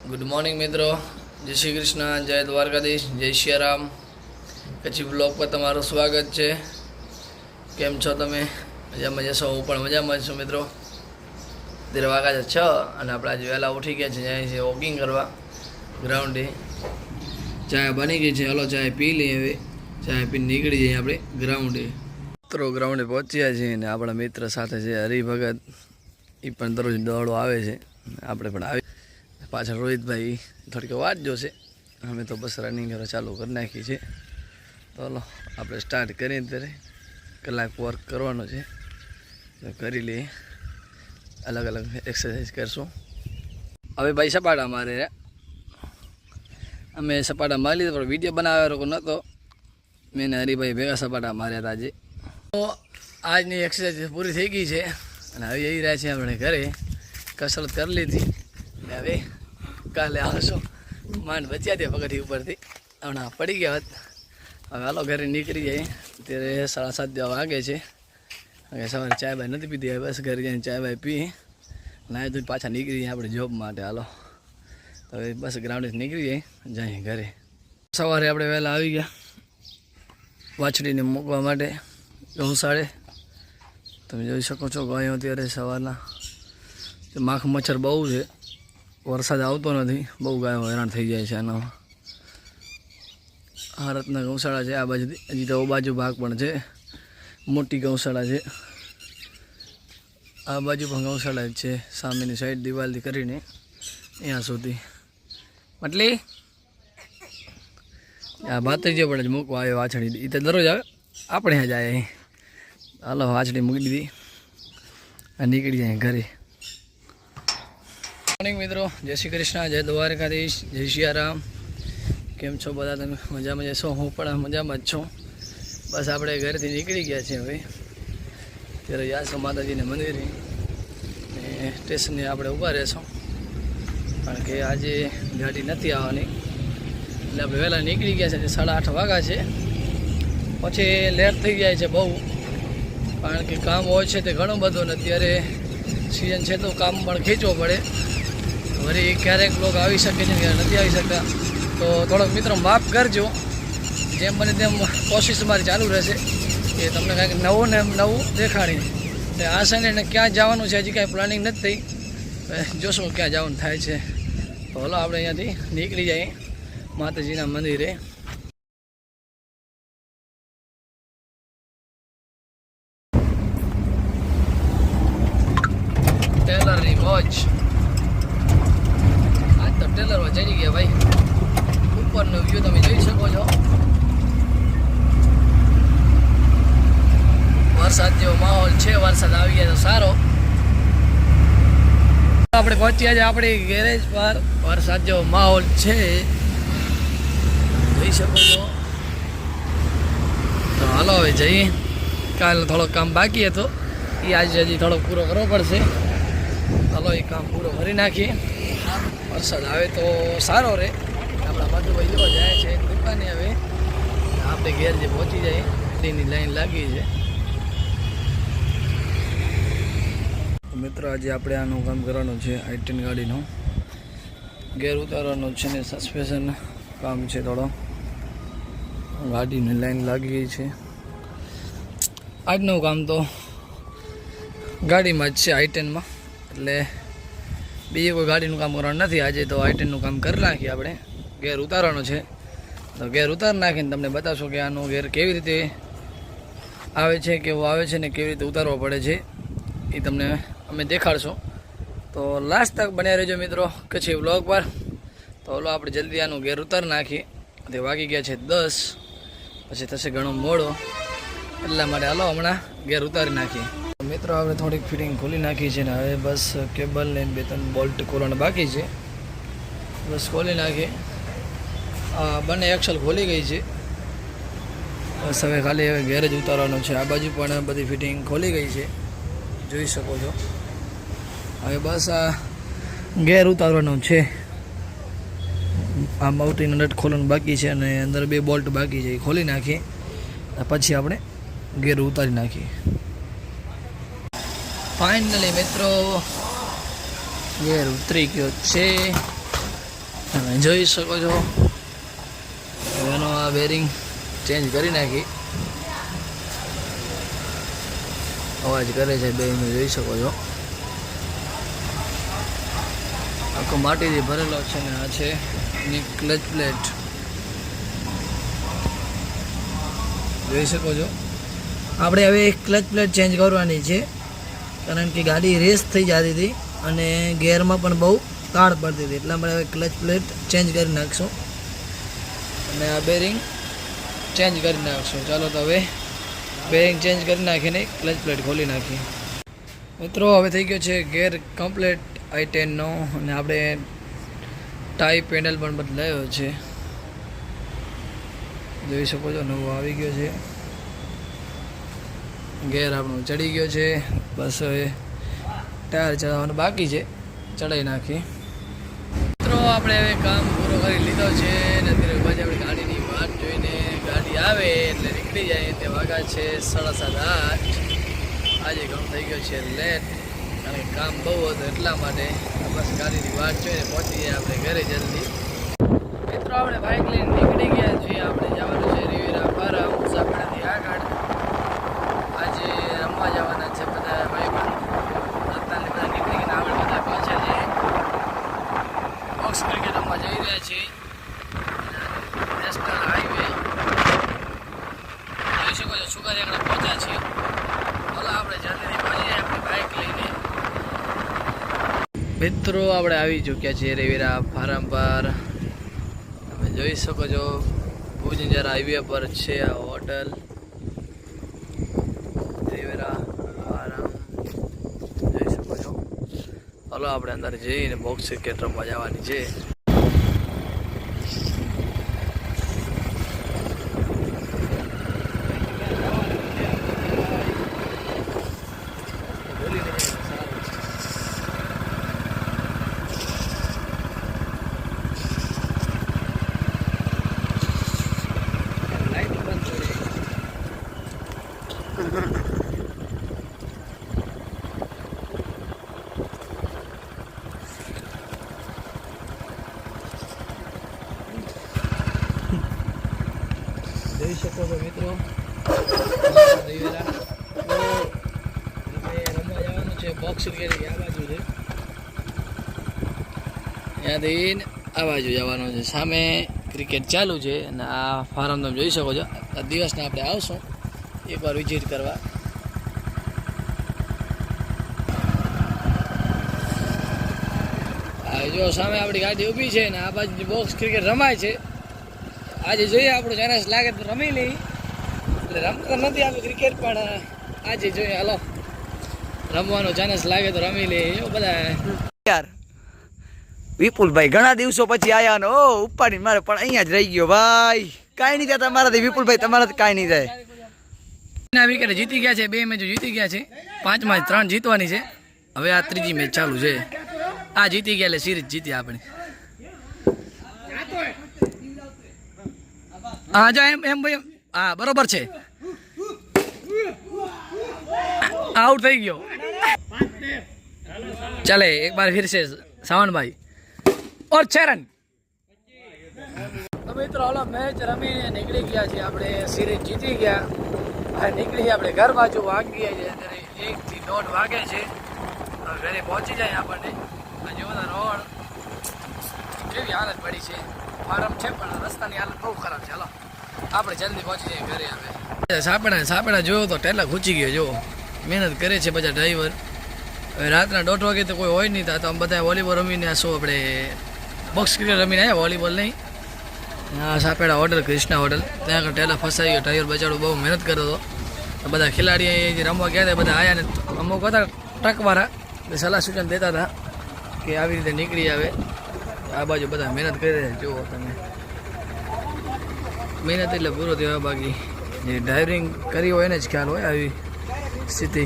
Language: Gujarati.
ગુડ મોર્નિંગ મિત્રો, જય શ્રી કૃષ્ણ, જય દ્વારકાધીશ, જય સિયારામ. કચ્છી બ્લોગ પર તમારું સ્વાગત છે. કેમ છો તમે? મજામાં જશો? હું પણ મજામાં છું મિત્રો. 13 વાગ્યા છે 6 અને આપણે આજે વહેલા ઉઠી ગયા છે. જાય છે વોકિંગ કરવા ગ્રાઉન્ડે. ચા બની ગઈ છે, હલો ચા પી લઈએ. હવે ચા પીને નીકળી જઈએ આપણે ગ્રાઉન્ડે. મિત્રો ગ્રાઉન્ડે પહોંચ્યા છીએ અને આપણા મિત્ર સાથે છે હરિભગત. એ પણ દરરોજ દોડો આવે છે, આપણે પણ આવી. પાછળ રોહિતભાઈ થોડીક વાત જોશે. અમે તો બસ રનિંગ ચાલુ કરી નાખી છે. તો હલો આપણે સ્ટાર્ટ કરીએ. ત્યારે કલાક વર્ક કરવાનો છે, તો કરી લઈએ. અલગ અલગ એક્સરસાઇઝ કરશું. હવે ભાઈ સપાટા મારે અમે સપાટા મારી લીધા, પણ વિડીયો બનાવ્યો નહોતો. મેં હરિભાઈ ભેગા સપાટા માર્યા હતા આજે. તો આજની એક્સરસાઇઝ પૂરી થઈ ગઈ છે અને હવે એ રહ્યા છે આપણે ઘરે. કસરત કરી લીધી ને હવે કાલે આવશો. માંડ બચ્યા ત્યાં પગથિયા ઉપરથી, હમણાં પડી ગયા હોત. હવે હાલો ઘરે નીકળી જાય. અત્યારે 7:30 વાગે છે. હવે સવારે ચાય બાય નથી પીધી. હવે બસ ઘરે જઈને ચાય બાય પી નાહી ધોઈને પાછા નીકળી જાય આપણે જોબ માટે. હાલો તો હવે બસ ગ્રાઉન્ડેથી નીકળી જાય ઘરે. સવારે આપણે વહેલા આવી ગયા વાછડીને મૂકવા માટે ગૌશાળે. તમે જોઈ શકો છો ગાયો અત્યારે સવારના માખ મચ્છર બહુ છે. વરસાદ આવતો નથી, બહુ ગાયો હેરાન થઈ જાય છે આનામાં. આ રત્ના ગૌશાળા છે આ બાજુથી. હજી તો બાજુ ભાગ પણ છે, મોટી ગૌશાળા છે. આ બાજુ પણ ગૌશાળા જ છે, સામેની સાઈડ દિવાલથી કરીને અહીંયા સુધી. મતલી આ ભાતરીજો પણ જ મૂકવા આવ્યો વાછડી. એ તો દરરોજ આવે, આપણે ત્યાં જાય. હાલો વાછડી મૂકી દીધી અને નીકળી જાય ઘરે. મોર્નિંગ મિત્રો, જય શ્રી કૃષ્ણ, જય દ્વારકાધીશ, જય સિયારામ. કેમ છો બધા તમે? મજામાં જશો? હું પણ મજામાં જ છું. બસ આપણે ઘરેથી નીકળી ગયા છીએ. હવે ત્યારે યાસો માતાજીને મંદિરે ને સ્ટેશને આપણે ઊભા રહેશું, કારણ કે આજે ગાડી નથી આવવાની. એટલે આપણે વહેલા નીકળી ગયા છે. 8:30 વાગ્યા છે. પછી લેટ થઈ જાય છે બહુ, કારણ કે કામ હોય છે તે ઘણું બધું. ને અત્યારે સિઝન છે તો કામ પણ ખેંચવો પડે. વળી ક્યારેક લોકો આવી શકે છે, ક્યારેક નથી આવી શકતા. તો થોડોક મિત્રો માફ કરજો. જેમ બને તેમ કોશિશ મારી ચાલુ રહેશે કે તમને કાંઈક નવું ને નવું દેખાડી. આ સન્ડે ક્યાં જવાનું છે હજી કાંઈ પ્લાનિંગ નથી થઈ. જોશું ક્યાં જવાનું થાય છે. તો હલો આપણે અહીંયાથી નીકળી જઈએ માતાજીના મંદિરે. ટેલરની મોજ. આજ તો ટેલરમાં ચડી ગયા ભાઈ. ઉપરનો વ્યૂ તમે જોઈ શકો છો. વરસાદ જેવો માહોલ છે. વરસાદ આવી ગયા તો સારો. આપણે પહોંચ્યા છે આપણી ગેરેજ પર. વરસાદ જેવો માહોલ છે, જોઈ શકો છો. તો હાલો હવે જઈએ. કાલે થોડોક કામ બાકી હતો, એ આજે હજી થોડોક પૂરો કરવો પડશે. હાલો એ કામ પૂરો કરી નાખીએ. વરસાદ આવે તો સારો રહે. આપણા મધુભાઈ જેવા જાય છે દુકાને. હવે આપણે ઘેર જે પહોંચી જાય તેની લાઈન લાગી છે. મિત્રો આજે આપણે આનું કામ કરવાનું છે, i10 ગાડીનું ગેર ઉતારવાનું છે ને સસ્પેન્શન કામ છે. થોડો ગાડીની લાઈન લાગી ગઈ છે. આજનું કામ તો ગાડીમાં જ છે, i10માં. એટલે બીજી કોઈ ગાડીનું કામ કરવાનું નથી. આજે તો i10નું કામ કરી નાખીએ આપણે. ગેર ઉતારવાનો છે તો ગેર ઉતારી નાખીને તમને બતાવશો કે આનો ગેર કેવી રીતે આવે છે, કેવો આવે છે ને કેવી રીતે ઉતારવો પડે છે, એ તમને અમે દેખાડશો. તો લાસ્ટ તક બન્યા રહેજો મિત્રો કચ્છી વ્લોગ પર. તો હલો આપણે જલ્દી આનું ગેર ઉતારી નાખીએ. તે વાગી ગયા છે 10, પછી થશે ઘણો મોડો. એટલા માટે હાલો હમણાં ગેર ઉતારી નાખીએ. મિત્રો આપણે થોડીક ફિટિંગ ખોલી નાખી છે ને હવે બસ કેબલ ને 2-3 બોલ્ટ ખોલવાના બાકી છે. બસ ખોલી નાખીએ. બંને એક્સલ ખોલી ગઈ છે. બસ હવે ખાલી હવે ગેર જ ઉતારવાનો છે. આ બાજુ પણ બધી ફિટિંગ ખોલી ગઈ છે, જોઈ શકો છો. હવે બસ આ ગેર ઉતારવાનો છે. આ માઉન્ટિંગ નટ ખોલવાનું બાકી છે અને અંદર 2 બોલ્ટ બાકી છે, એ ખોલી નાખીએ. પછી આપણે ગેર ઉતારી નાખીએ. ફાઇનલી મિત્રો ગેર ઉતરી ગયો છે. જોઈ શકો છો એનો આ બેરિંગ ચેન્જ કરી નાખી, અવાજ કરે છે બેરિંગ જોઈ શકો છો. આખો માટીથી ભરેલો છે ને આ છે એની ક્લચ પ્લેટ જોઈ શકો છો. આપણે હવે ક્લચ પ્લેટ ચેન્જ કરવાની છે કારણ કે ગાડી રેસ થઈ જતી હતી અને ગેરમાં પણ બહુ તાળ પડતી હતી, એટલા માટે હવે ક્લચ પ્લેટ ચેન્જ કરી નાખશું અને આ બેરિંગ ચેન્જ કરી નાખશું. ચાલો તો હવે બેરિંગ ચેન્જ કરી નાખીને ક્લચ પ્લેટ ખોલી નાખીએ. મિત્રો હવે થઈ ગયો છે ગેર કમ્પ્લેટ i10નો અને આપણે ટાઈ પેનલ પણ બદલાયો છે જોઈ શકો છો, નવો આવી ગયો છે. ગેર આપણો ચડી ગયો છે, બસ હવે ટાયર ચડાવવાનું બાકી છે, ચડાવી નાખી. મિત્રો આપણે હવે કામ પૂરો કરી લીધો છે અને અત્યારે પછી આપણે ગાડીની વાટ જોઈને ગાડી આવે એટલે નીકળી જાય. તે વાગા છે 7:30. આજે કામ થઈ ગયો છે લેટ કારણ કે કામ બહુ હતું એટલા માટે બસ ગાડીની વાટ જોઈને પહોંચી જાય આપણે ઘરે જલ્દી. મિત્રો આપણે બાઇક લઈને નીકળી ગયા છીએ. આપણે જવાનું છે રિવેરા ફાર્મ સાપડાથી આગળ. આજે રમવા જવાના છે બધા ભાઈબંધ, અત્યારે બધા નીકળી ગયા, આપણે બધા પાછા જઈએ બોક્સ ક્રિકેટ રમવા જઈ રહ્યા છીએ. નેશનલ હાઈવે જોઈ શકો છો, સુગારી આગળ પહોંચ્યા છીએ. ચાલો આપણે જલ્દીથી પહોંચી જાય આપણી બાઇક લઈને. મિત્રો આપણે આવી ચૂક્યા છીએ રેવેરા ફાર્મ પર. તમે જોઈ શકો છો ભુજનજર હાઈવે પર છે આ હોટલ રેવેરા ફાર્મ જોઈ શકો છો. ચાલો આપણે અંદર જઈને બોક્સ ક્રિકેટ રમવા જવાની છે. જોઈ શકો છો મિત્રો રમવા જવાનું છે બોક્સ ક્રિકેટ આ બાજુ છે, ત્યાંથી આ બાજુ જવાનું છે. સામે ક્રિકેટ ચાલુ છે અને આ ફાર્મ તમે જોઈ શકો છો. આ દિવસને આપણે આવશું એકવાર વિઝિટ કરવા. જો સામે આપણી ગાડી ઊભી છે ને આ બાજુ બોક્સ ક્રિકેટ રમાય છે. આજે જોઈએ આપણું ચાન્સ લાગે તો રમી લઈ, એટલે રમતા નથી આપણે ક્રિકેટ પણ આજે જોઈએ. હાલો રમવાનો ચાન્સ લાગે તો રમી લઈએ. એવું બધા યાર વિપુલભાઈ ઘણા દિવસો પછી આયા ને ઓ ઉપાડી મારે પણ અહીંયા જ રહી ગયો ભાઈ. કાંઈ નહીં થાય તમારાથી વિપુલભાઈ, તમારાથી કાંઈ નહીં થાય. વિકેટ જીતી ગયા છે, 2 મેચો જીતી ગયા છે, 5 માં 3 જીતવાની છે. હવે આ ત્રીજી મેચ ચાલુ છે. આ જીતી ગયા એટલે સિરીઝ જીતી આપણે. હા જો એમ ભાઈ, હા બરોબર છે, આઉટ થઈ ગયો. ચાલે એક બાર ફિર છે સાવન ભાઈ ઓર 6 રન. તો મિત્રો હાલો મેચ રમીને નીકળી ગયા છીએ આપણે, સિરીઝ જીતી ગયા. હવે નીકળી આપણે ઘર બાજુ વાગી ગયા છે, અત્યારે 1 થી 1.5 વાગે છે. ઘરે પહોંચી જાય આપણને. જો બધા રોડ કેવી હાલત પડી છે, ફાર્મ છે પણ રસ્તાની હાલત બહુ ખરાબ છે. હાલો આપણે જલ્દી પહોંચી જઈએ ઘરે. હવે સાપડા જોયો તો ટેલા ખૂચી ગયો. જો મહેનત કરે છે બધા ડ્રાઈવર. હવે રાતના 1:30 વાગે તો કોઈ હોય નહીં, તો આમ બધા વોલીબોલ રમીને શું આપણે બોક્સ ક્રિકેટ રમીને આવ્યા, વોલીબોલ નહીં. હા સાપેડા હોટલ, ક્રિષ્ના હોટલ, ત્યાં આગળ ટેલા ફસાઈ ગયો. ડ્રાઈવર બચાડો બહુ મહેનત કર્યો હતો. બધા ખેલાડી જે રમવા ગયા હતા બધા આવ્યા ને અમુક હતા ટ્રકવાળા સલાહ સૂચન દેતા હતા કે આવી રીતે નીકળી આવે. આ બાજુ બધા મહેનત કરી રહ્યા જુઓ તમે. મહેનત એટલે પૂરો થયો, બાકી જે ડ્રાઇવિંગ કરી હોય એને જ ખ્યાલ હોય આવી સ્થિતિ.